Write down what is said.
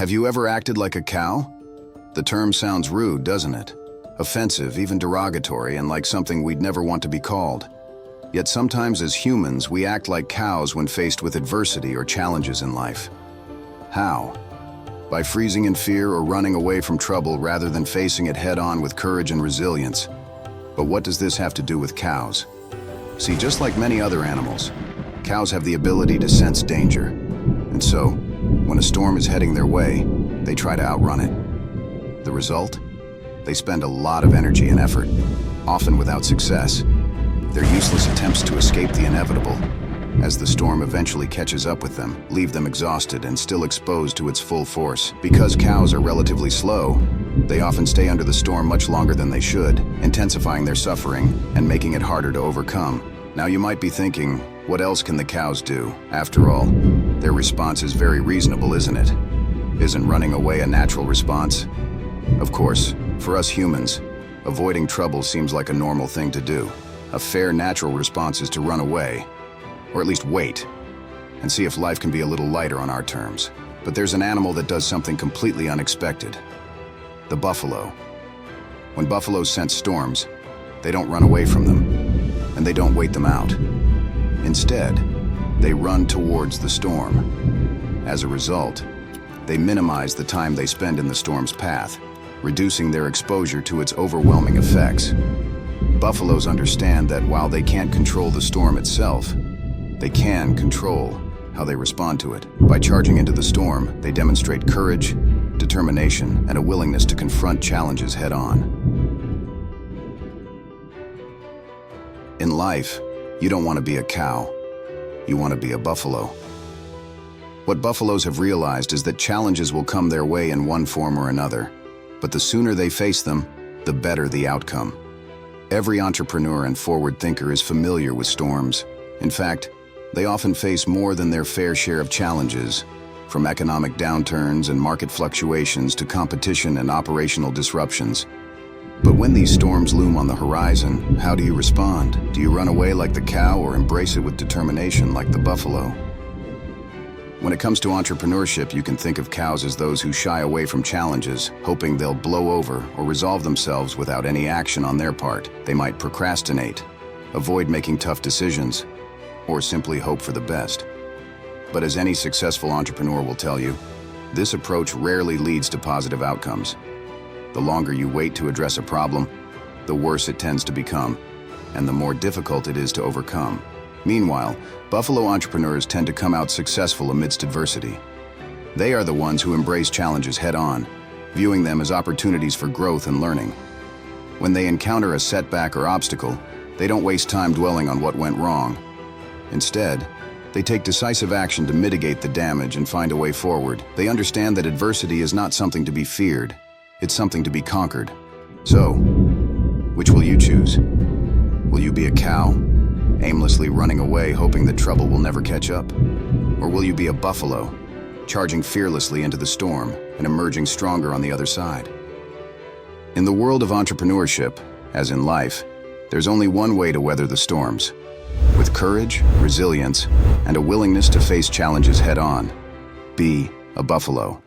Have you ever acted like a cow? The term sounds rude, doesn't it? Offensive, even derogatory, and like something we'd never want to be called. Yet sometimes as humans, we act like cows when faced with adversity or challenges in life. How? By freezing in fear or running away from trouble rather than facing it head-on with courage and resilience. But what does this have to do with cows? See, just like many other animals, cows have the ability to sense danger. And so, when a storm is heading their way, they try to outrun it. The result? They spend a lot of energy and effort, often without success. Their useless attempts to escape the inevitable, as the storm eventually catches up with them, leave them exhausted and still exposed to its full force. Because cows are relatively slow, they often stay under the storm much longer than they should, intensifying their suffering and making it harder to overcome. Now you might be thinking, what else can the cows do? After all, their response is very reasonable, isn't it? Isn't running away a natural response? Of course, for us humans, avoiding trouble seems like a normal thing to do. A fair, natural response is to run away, or at least wait, and see if life can be a little lighter on our terms. But there's an animal that does something completely unexpected. The buffalo. When buffaloes sense storms, they don't run away from them, and they don't wait them out. Instead, they run towards the storm. As a result, they minimize the time they spend in the storm's path, reducing their exposure to its overwhelming effects. Buffaloes understand that while they can't control the storm itself, they can control how they respond to it. By charging into the storm, they demonstrate courage, determination, and a willingness to confront challenges head-on. In life, you don't want to be a cow. You want to be a buffalo. What buffaloes have realized is that challenges will come their way in one form or another, but the sooner they face them, the better the outcome. Every entrepreneur and forward thinker is familiar with storms. In fact, they often face more than their fair share of challenges, from economic downturns and market fluctuations to competition and operational disruptions. But when these storms loom on the horizon, how do you respond? Do you run away like the cow or embrace it with determination like the buffalo? When it comes to entrepreneurship, you can think of cows as those who shy away from challenges, hoping they'll blow over or resolve themselves without any action on their part. They might procrastinate, avoid making tough decisions, or simply hope for the best. But as any successful entrepreneur will tell you, this approach rarely leads to positive outcomes. The longer you wait to address a problem, the worse it tends to become, and the more difficult it is to overcome. Meanwhile, buffalo entrepreneurs tend to come out successful amidst adversity. They are the ones who embrace challenges head-on, viewing them as opportunities for growth and learning. When they encounter a setback or obstacle, they don't waste time dwelling on what went wrong. Instead, they take decisive action to mitigate the damage and find a way forward. They understand that adversity is not something to be feared, it's something to be conquered. So, which will you choose? Will you be a cow, aimlessly running away hoping that trouble will never catch up? Or will you be a buffalo, charging fearlessly into the storm and emerging stronger on the other side? In the world of entrepreneurship, as in life, there's only one way to weather the storms. With courage, resilience, and a willingness to face challenges head-on. Be a buffalo.